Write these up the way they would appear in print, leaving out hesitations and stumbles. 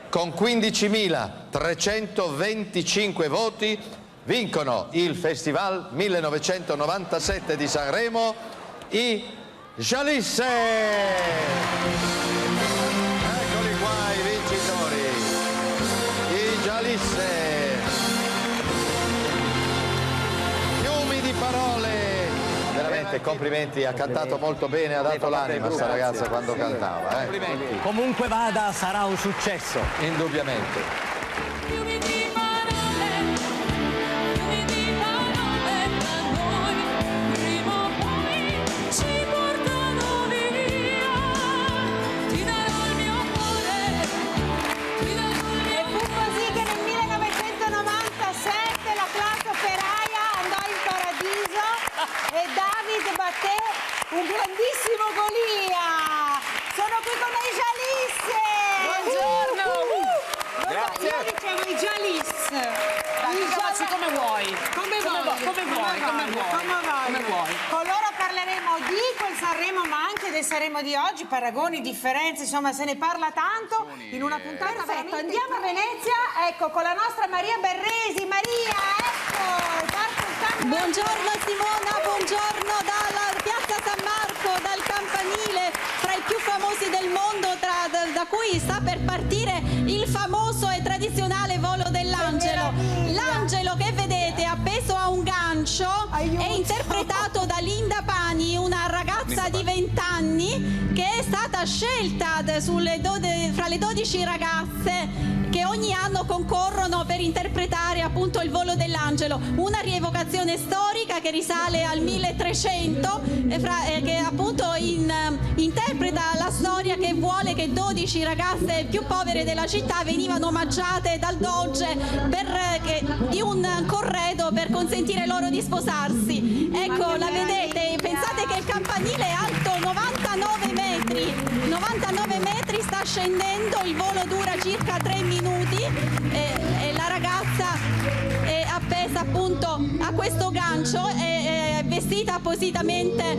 con 15.325 voti vincono il Festival 1997 di Sanremo i Jalisse. Eccoli qua i vincitori, i Jalisse. Fiumi di parole. Veramente complimenti, ha cantato molto bene, ha dato l'anima sta ragazza quando cantava. Comunque vada, sarà un successo. Indubbiamente. Un grandissimo Golia! Sono qui con i Jalisse! Buongiorno! Grazie! Io dicevo i Jalisse! Facci come vuoi! Come vuoi! Con loro parleremo di quel Sanremo, ma anche del Sanremo di oggi, paragoni, differenze, insomma se ne parla tanto in una puntata. Perfetto, andiamo a Venezia, ecco, con la nostra Maria Berresi. Maria, ecco, parte il cambio. Buongiorno Simona, buongiorno dalla Piazza San Marco, dal campanile, tra i più famosi del mondo, da cui sta per partire il famoso e tradizionale volo dell'angelo. L'angelo che vedete appeso a un gancio è interpretato da Linda Pani, una ragazza di 20 anni che è stata scelta fra le 12 ragazze che ogni anno concorrono per interpretare appunto il volo dell'angelo, una rievocazione storica che risale al 1300 che appunto interpreta la storia che vuole che 12 ragazze più povere della città venivano omaggiate dal doge di un corredo per consentire loro di sposarsi. Ecco, la vedete, pensate che il campanile è alto 99 metri, sta scendendo, il volo dura circa 3 minuti e la ragazza è appesa appunto a questo gancio, è vestita appositamente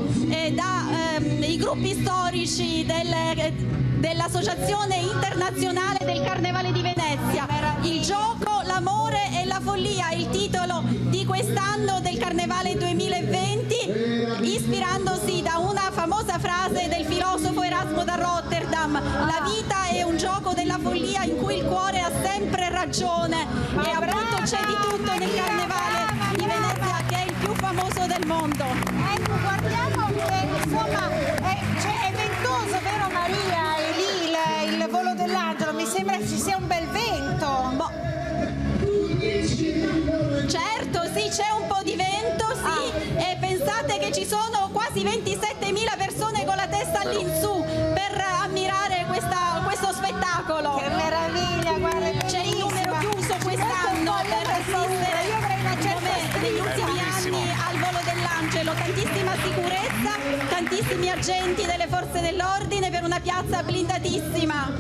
dai gruppi storici dell'Associazione Internazionale del Carnevale di Venezia. Il gioco, l'amore e la follia, il titolo di quest'anno del Carnevale 2020, ispirandosi da una famosa frase del filosofo Erasmo da Rotterdam: la vita è un gioco della follia in cui il cuore ha sempre ragione. E appunto c'è di tutto nel Carnevale di Venezia, che è il più famoso del mondo. Ecco, guardiamo che insomma è ventoso, vero Maria? È lì il volo dell'angelo, mi sembra ci sia un bel vento. Certo, sì, c'è un po' di vento, sì, e pensate che ci sono quasi 27.000 persone con la testa all'insù per ammirare questo spettacolo. Che meraviglia, guarda, c'è il numero chiuso quest'anno per resistere come negli ultimi anni al volo dell'angelo, tantissima sicurezza, tantissimi agenti delle forze dell'ordine per una piazza blindatissima.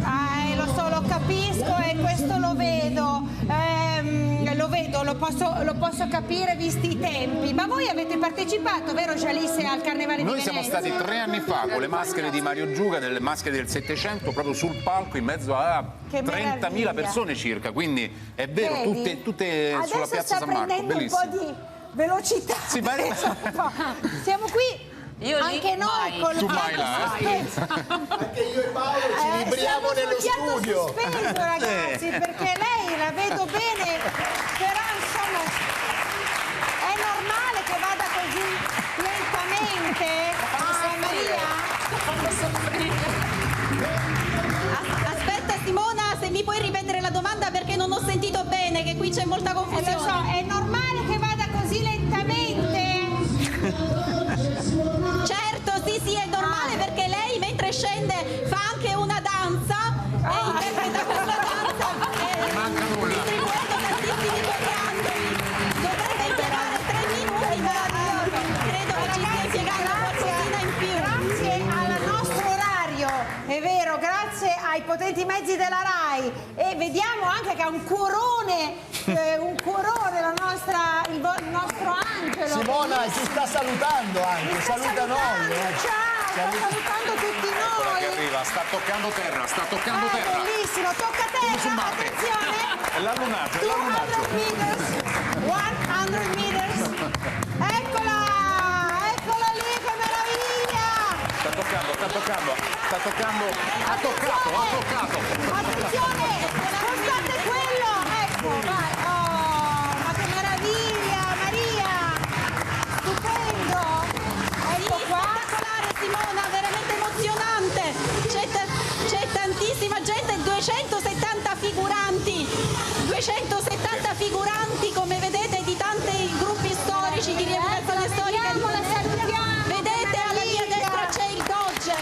Lo so, lo capisco e questo lo vedo. Lo posso capire visti i tempi. Ma voi avete partecipato, vero Jalisse, al Carnevale di Venezia? Noi siamo stati 3 anni fa con le maschere di Mario Giuga, delle maschere del Settecento, proprio sul palco in mezzo a 30.000 persone circa, quindi è vero, tutte sulla piazza San Marco, bellissimo. Un po' di velocità. Sì, siamo qui. Anche noi con tu mai là, anche io e Paolo ci libriamo nello studio. Sospeso, ragazzi, perché lei la vedo bene, però insomma è normale che vada così lentamente. Maria? Aspetta Simona, se mi puoi ripetere la domanda perché non ho sentito bene, che qui c'è molta confusione. Lo so, è normale che vada così lentamente? Certo, sì, è normale perché lei mentre scende fa anche una danza e interpreta questa danza distribuendo tantissimi coriandoli. Dovrebbe impiegare 3 minuti, ma credo che ci stia impiegando qualcosina in più. Grazie al nostro orario, è vero, grazie ai potenti mezzi della RAI, e vediamo anche che ha un cuorone il nostro angelo. Simona ci sta salutando anche, saluta noi. Ciao, sta salutando tutti noi. Eccola che arriva, sta toccando terra, Bellissimo. Bravissimo, tocca a te, attenzione. È l'allunaggio, 200 meters, 100 meters. Eccola lì, che meraviglia. Sta toccando. Ha toccato. Attenzione, spostate quello. Ecco, vai. Oh, ma che meraviglia, Maria. Stupendo. Ecco qua. Spettacolare, Simona, veramente emozionante. C'è tantissima gente, 270 figuranti, come vedete, di tanti gruppi storici, di rievocazione storica. Vedete, alla mia destra c'è il Dodge.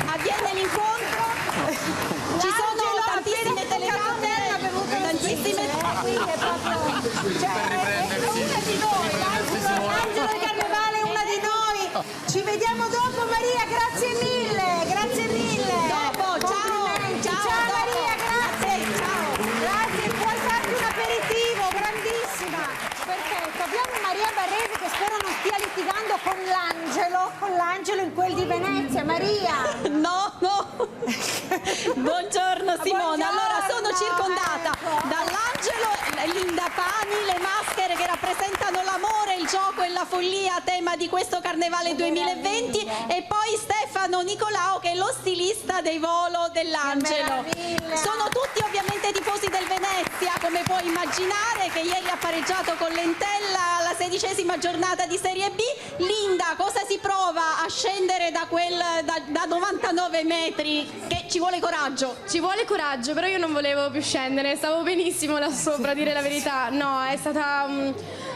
Avviene l'incontro, ci sono tantissime telecamere, tantissime. Una di noi, l'angelo del carnevale è una di noi. Ci vediamo dopo, Maria, grazie mille. Dopo, ciao Maria, grazie. Grazie, puoi farti un aperitivo, grandissima. Perfetto, abbiamo Maria Barresi che spero non stia litigando con l'angelo in quel di Venezia. Maria. No. Buongiorno Simona. Allora, sono circondata dall'angelo, Linda Pani, le maschere che rappresentano l'amore, il gioco e la follia a tema di questo Carnevale 2020, e poi Stefano Nicolao che è lo stilista dei volo dell'angelo. Sono tutti ovviamente tifosi del Venezia, come puoi immaginare, che ieri ha pareggiato con l'Entella alla 16ª giornata di Serie B. Linda, cosa si prova a scendere da 99 metri? Che ci vuole coraggio. Ci vuole coraggio, però io non volevo più scendere, stavo benissimo là sopra, a dire la verità. No, è stata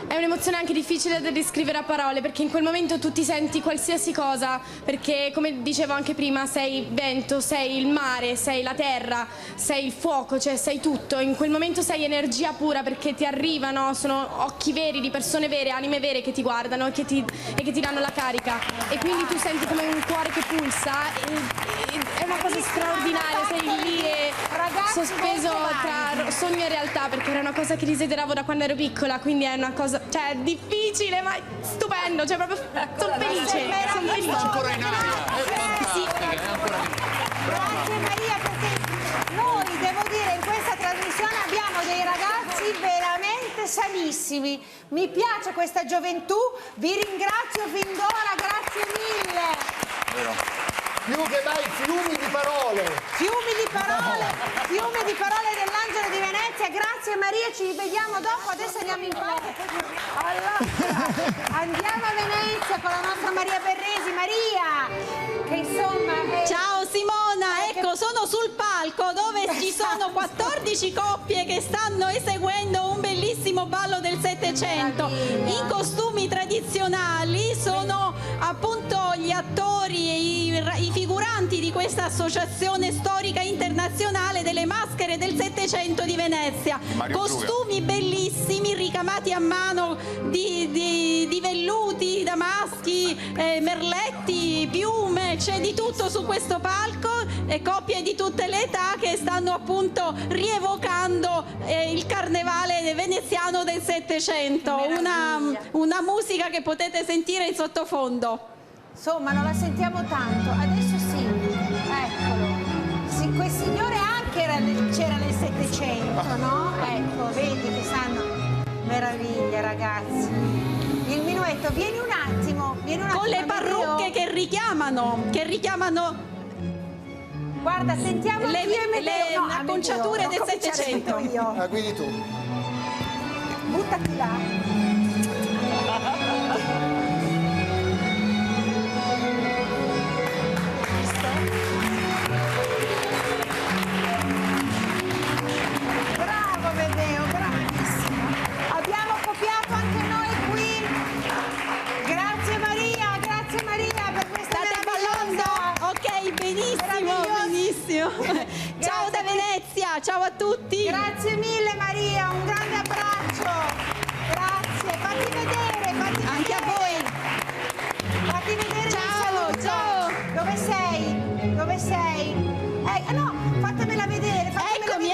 è un'emozione anche difficile da descrivere a parole, perché in quel momento tu ti senti qualsiasi cosa, perché come dicevo anche prima, sei vento, sei il mare, sei la terra, sei il fuoco, cioè sei tutto. In quel momento sei energia pura, perché ti arrivano, sono occhi veri di persone vere, anime vere che ti guardano e che ti danno la carica, e quindi tu senti come un cuore che pulsa. È una cosa straordinaria, sei lì e sospeso tra sogno e realtà, perché era una cosa che desideravo da quando ero piccola, quindi è una cosa, cioè, difficile ma stupendo, cioè proprio sono felice. Ancora in aria, è fantastica, è ancora in Grazie Maria, perché noi, devo dire, in questa trasmissione abbiamo dei ragazzi veramente sanissimi. Mi piace questa gioventù, vi ringrazio fin d'ora, grazie mille. Vero. Più che mai fiumi di parole. Fiumi di parole dell'angelo di Venezia. Grazie Maria, ci vediamo dopo. Adesso andiamo in pausa. Allora, andiamo a Venezia con la nostra Maria Berresi. Maria, che insomma... Ciao Simona, ecco, sono sul palco dove ci sono 14 coppie che stanno eseguendo un bellissimo ballo del Settecento in costumi tradizionali. Sono appunto gli attori e i figuranti di questa associazione storica internazionale delle maschere del Settecento di Venezia. Costumi bellissimi, ricamati a mano di velluti, damaschi, merletti, piume, c'è di tutto su questo palco, e coppie di tutte le età che stanno appunto rievocando il carnevale veneziano del Settecento, una musica che potete sentire in sottofondo. Insomma, non la sentiamo tanto. Adesso sì, eccolo. Sì, quel signore anche c'era nel Settecento, no? Ecco, vedi che sanno. Meraviglia, ragazzi. Il minuetto, vieni un attimo. Con le parrucche che richiamano. Guarda, sentiamo le Amedeo. acconciature del Settecento. Ah, quindi tu. Buttati là. Bravo Amedeo, bravissimo. Abbiamo copiato anche noi qui. Grazie Maria per questa ballando? Ok, benissimo. Ciao da Venezia, ciao a tutti. Grazie mille Maria, un grande abbraccio. Grazie, fatti vedere. Anche a voi. Fatti vedere. Ciao. Dove sei? No, fatemela vedere. Eccomi.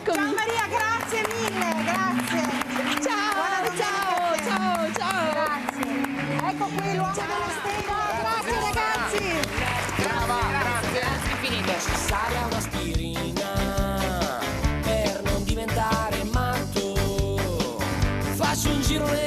Ciao Maria, grazie mille, grazie. Ciao. Ecco qui l'uomo della stega. Grazie ragazzi. Brava, grazie. Infinito. Necessaria un'aspirina per non diventare matto. Faccio un girone